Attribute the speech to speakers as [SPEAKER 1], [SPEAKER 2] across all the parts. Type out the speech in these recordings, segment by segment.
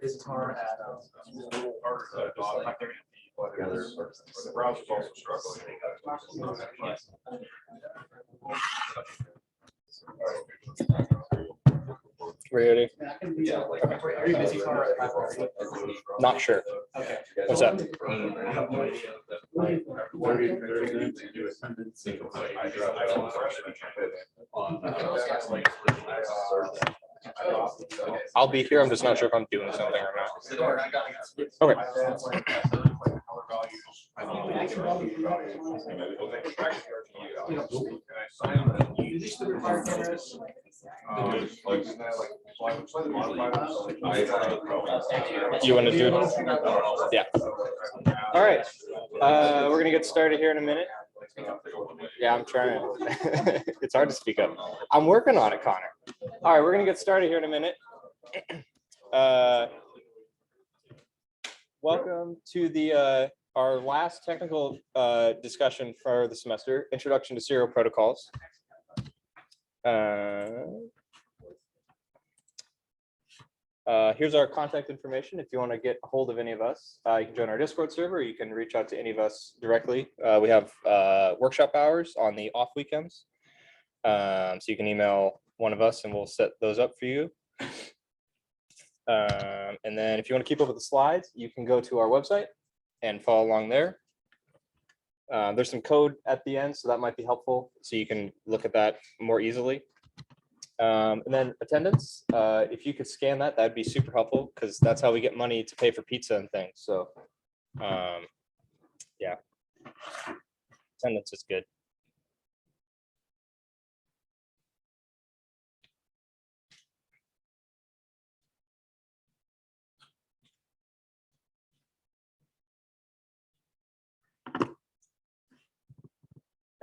[SPEAKER 1] This tomorrow at
[SPEAKER 2] the browser's also struggling.
[SPEAKER 3] Ready?
[SPEAKER 1] Are you busy tomorrow at 5:30?
[SPEAKER 3] Not sure.
[SPEAKER 1] Okay.
[SPEAKER 3] What's up? I'll be here. I'm just not sure if I'm doing something or not. Okay. You want to do it? Yeah. All right. We're going to get started here in a minute. Yeah, I'm trying. It's hard to speak up. I'm working on it, Connor. All right, we're going to get started here in a minute. Welcome to the our last technical discussion for the semester, Introduction to Serial Protocols. Here's our contact information. If you want to get a hold of any of us, you can join our Discord server. You can reach out to any of us directly. We have workshop hours on the off weekends. So you can email one of us and we'll set those up for you. And then if you want to keep up with the slides, you can go to our website and follow along there. There's some code at the end, so that might be helpful. So you can look at that more easily. And then attendance, if you could scan that, that'd be super helpful because that's how we get money to pay for pizza and things. So yeah, attendance is good.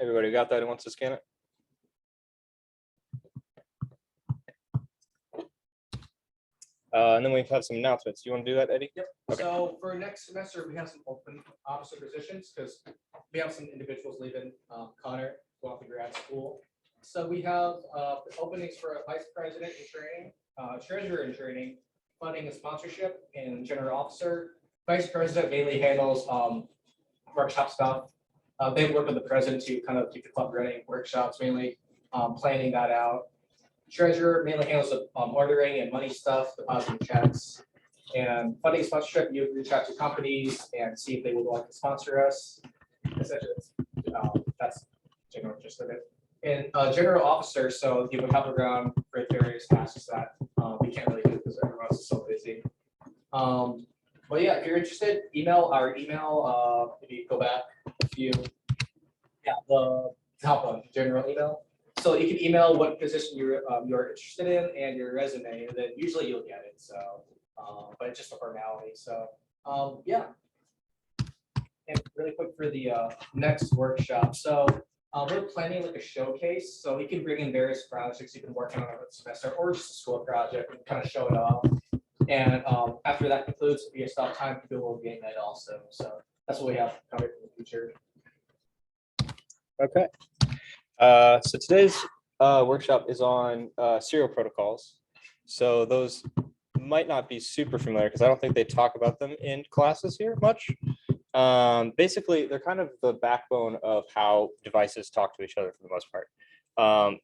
[SPEAKER 3] Everybody got that who wants to scan it? And then we have some announcements. You want to do that, Eddie?
[SPEAKER 1] Yep. Okay. So for next semester, we have some open officer positions because we have some individuals leaving Connor go off to grad school. So we have openings for a vice president in training, treasurer in training, funding and sponsorship, and general officer. Vice president mainly handles workshop stuff. They work with the president to kind of keep the club running, workshops mainly, planning that out. Treasurer mainly handles the ordering and money stuff, depositing checks, and funding sponsorship. You reach out to companies and see if they would like to sponsor us. Essentially, that's general gist of it. And general officer, so you would help around with various tasks that we can't really do because everyone else is so busy. But yeah, if you're interested, email our email. If you go back a few, yeah, the top one, general email. So you can email what position you're interested in and your resume, and then usually you'll get it. So, but it's just a formality. So, yeah. And really quick for the next workshop. So we're planning like a showcase. So you can bring in various projects you've been working on over the semester, or just a school project, and kind of show it off. And after that concludes, we still have time to do a little game night also. So that's what we have covered in the future.
[SPEAKER 3] Okay. So today's workshop is on serial protocols. So those might not be super familiar because I don't think they talk about them in classes here much. Basically, they're kind of the backbone of how devices talk to each other for the most part.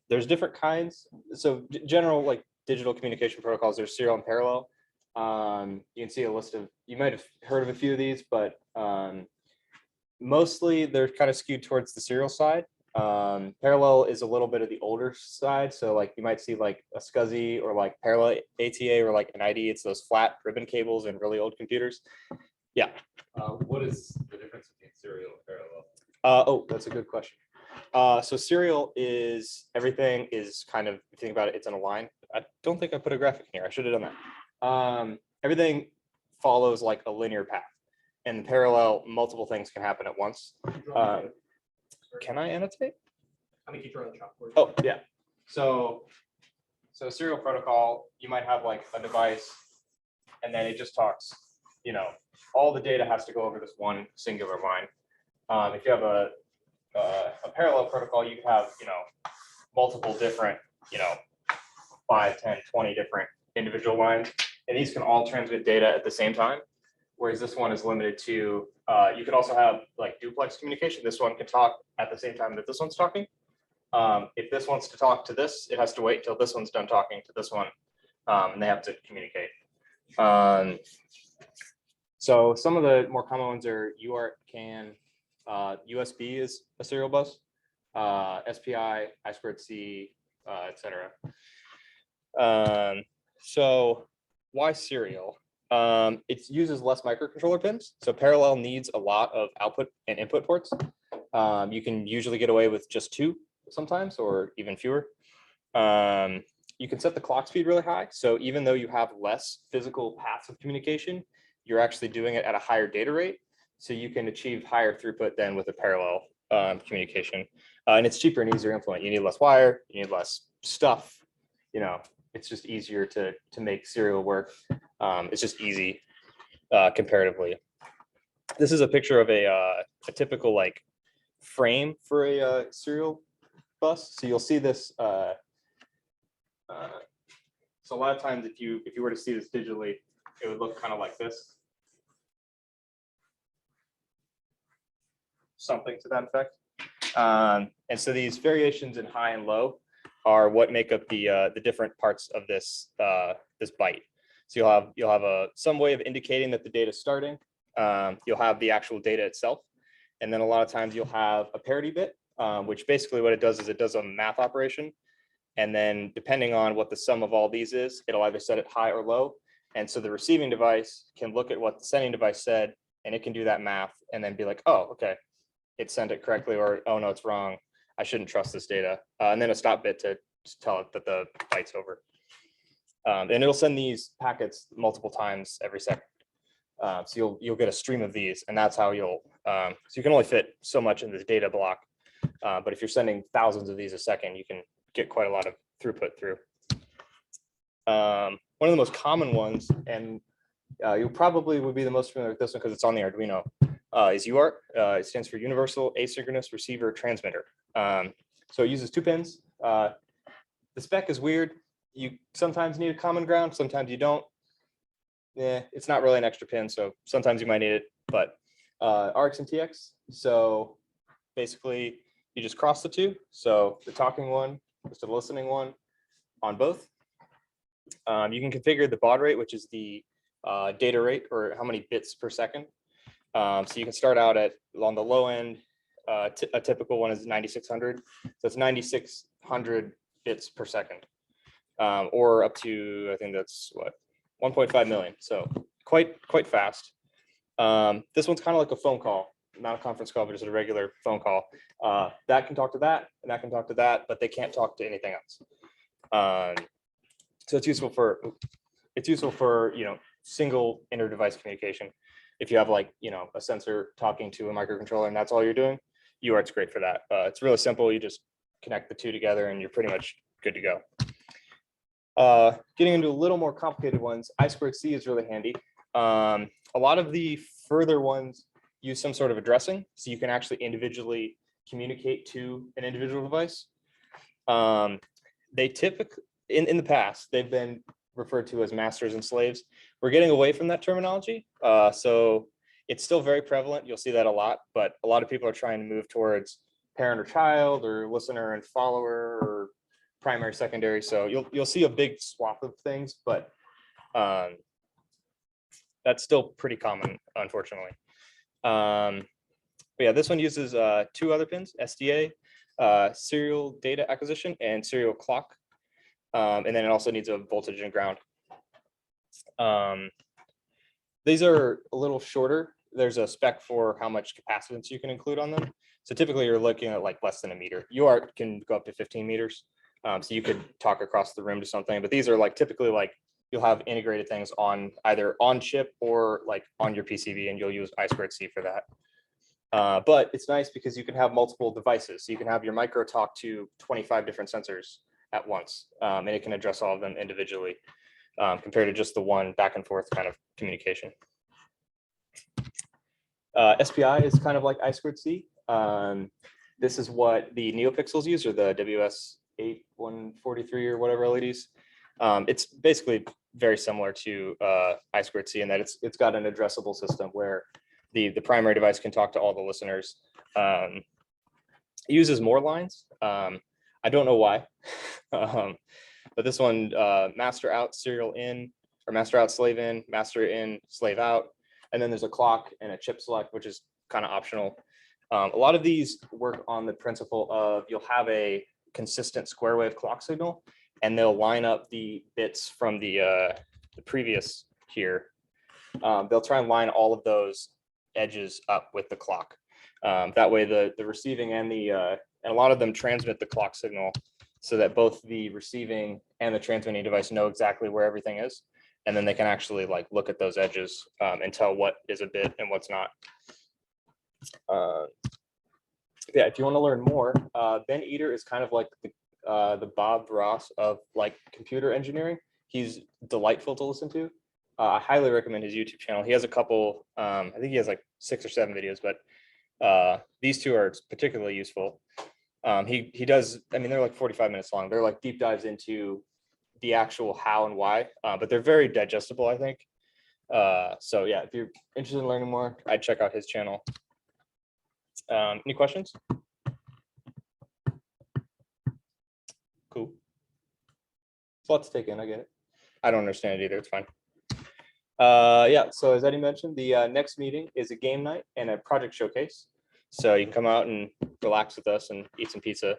[SPEAKER 3] There's different kinds. So general like digital communication protocols, there's serial and parallel. You can see a list of, you might have heard of a few of these, but mostly they're kind of skewed towards the serial side. Parallel is a little bit of the older side. So like you might see like a SCSI or like parallel ATA or like an ID. It's those flat ribbon cables in really old computers. Yeah.
[SPEAKER 2] What is the difference between serial and parallel?
[SPEAKER 3] Oh, that's a good question. So serial is everything is kind of, if you think about it, it's in a line. I don't think I put a graphic in here. I should have done that. Everything follows like a linear path. And parallel, multiple things can happen at once. Can I annotate?
[SPEAKER 1] I mean, teacher on the chalkboard.
[SPEAKER 3] Oh, yeah. So serial protocol, you might have like a device and then it just talks, all the data has to go over this one singular line. If you have a parallel protocol, you have, multiple different, 5, 10, 20 different individual lines, and these can all transmit data at the same time. Whereas this one is limited to, you could also have like duplex communication. This one can talk at the same time that this one's talking. If this wants to talk to this, it has to wait till this one's done talking to this one, and they have to communicate. So some of the more common ones are UART, CAN, USB is a serial bus, SPI, I2C, etc. So why serial? It uses less microcontroller pins. So parallel needs a lot of output and input ports. You can usually get away with just 2 sometimes, or even fewer. You can set the clock speed really high. So even though you have less physical paths of communication, you're actually doing it at a higher data rate. So you can achieve higher throughput than with a parallel communication. And it's cheaper and easier to implement. You need less wire, you need less stuff. It's just easier to make serial work. It's just easy comparatively. This is a picture of a typical like frame for a serial bus. So you'll see this. So a lot of times, if you were to see this digitally, it would look kind of like this. Something to that effect. And so these variations in high and low are what make up the different parts of this this byte. So you'll have some way of indicating that the data is starting. You'll have the actual data itself, and then a lot of times you'll have a parity bit, which basically what it does is it does a math operation, and then depending on what the sum of all these is, it'll either set it high or low. And so the receiving device can look at what the sending device said, and it can do that math and then be like, oh, okay, it sent it correctly, or oh no, it's wrong. I shouldn't trust this data. And then a stop bit to tell it that the byte's over. And it'll send these packets multiple times every second. So you'll get a stream of these, and that's how so you can only fit so much in this data block. But if you're sending thousands of these a second, you can get quite a lot of throughput through. One of the most common ones, and you probably would be the most familiar with this one because it's on the Arduino, is UART. It stands for Universal Asynchronous Receiver Transmitter. So it uses 2 pins. The spec is weird. You sometimes need a common ground, sometimes you don't. It's not really an extra pin, so sometimes you might need it, but RX and TX. So basically, you just cross the 2. So the talking one is to the listening one on both. You can configure the baud rate, which is the data rate, or how many bits per second. So you can start out on the low end. A typical one is 9600. So it's 9600 bits per second, or up to, I think that's what, 1.5 million. So quite fast. This one's kind of like a phone call, not a conference call, but just a regular phone call. That can talk to that, and that can talk to that, but they can't talk to anything else. So it's useful for single inter-device communication. If you have like a sensor talking to a microcontroller and that's all you're doing, UART's great for that. It's really simple. You just connect the 2 together and you're pretty much good to go. Getting into a little more complicated ones, I2C is really handy. A lot of the further ones use some sort of addressing, so you can actually individually communicate to an individual device. They typically, in the past, they've been referred to as masters and slaves. We're getting away from that terminology. So it's still very prevalent. You'll see that a lot, but a lot of people are trying to move towards parent or child, or listener and follower, or primary, secondary. So you'll see a big swath of things, but that's still pretty common, unfortunately. But yeah, this one uses 2 other pins, SDA, serial data acquisition, and serial clock. And then it also needs a voltage and ground. These are a little shorter. There's a spec for how much capacitance you can include on them. So typically you're looking at like less than a meter. UART can go up to 15 meters. So you could talk across the room to something, but these are like typically like you'll have integrated things on either on chip or like on your PCB, and you'll use I2C for that. But it's nice because you can have multiple devices. So you can have your micro talk to 25 different sensors at once, and it can address all of them individually, compared to just the one back and forth kind of communication. SPI is kind of like I2C. This is what the NeoPixels use, or the WS8143 or whatever LEDs. It's basically very similar to I2C in that it's got an addressable system where the primary device can talk to all the listeners. It uses more lines. I don't know why, but this one, master out, serial in, or master out, slave in, master in, slave out. And then there's a clock and a chip select, which is kind of optional. A lot of these work on the principle of you'll have a consistent square wave clock signal, and they'll line up the bits from the previous here. They'll try and line all of those edges up with the clock. That way the receiving and and a lot of them transmit the clock signal so that both the receiving and the transmitting device know exactly where everything is. And then they can actually like look at those edges and tell what is a bit and what's not. Yeah, if you want to learn more, Ben Eater is kind of like the Bob Ross of like computer engineering. He's delightful to listen to. I highly recommend his YouTube channel. He has a couple, I think he has like 6 or 7 videos, but these two are particularly useful. He does, I mean, they're like 45 minutes long. They're like deep dives into the actual how and why, but they're very digestible, I think. So yeah, if you're interested in learning more, I'd check out his channel. Any questions? Cool. It's a lot to take in, I get it. I don't understand it either, it's fine. Yeah, so as Eddie mentioned, the next meeting is a game night and a project showcase. So you can come out and relax with us and eat some pizza.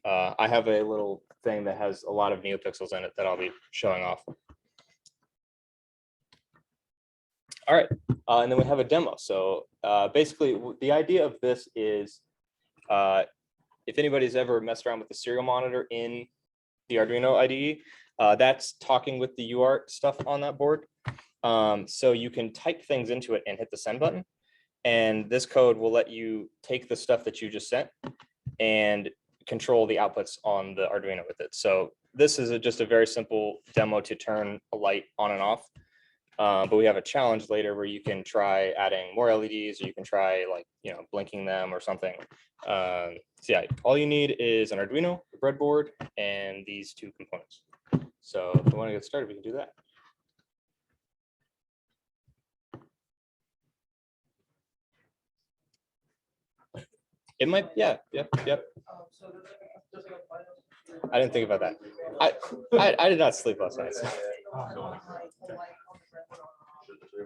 [SPEAKER 3] I have a little thing that has a lot of NeoPixels in it that I'll be showing off. All right, and then we have a demo. So basically, the idea of this is if anybody's ever messed around with the serial monitor in the Arduino IDE, that's talking with the UART stuff on that board. So you can type things into it and hit the send button. And this code will let you take the stuff that you just sent and control the outputs on the Arduino with it. So this is just a very simple demo to turn a light on and off. But we have a challenge later where you can try adding more LEDs, or you can try like, blinking them or something. So yeah, all you need is an Arduino, a breadboard, and these 2 components. So if we want to get started, we can do that. It might, yeah, yep. I didn't think about that. I did not sleep last night. So.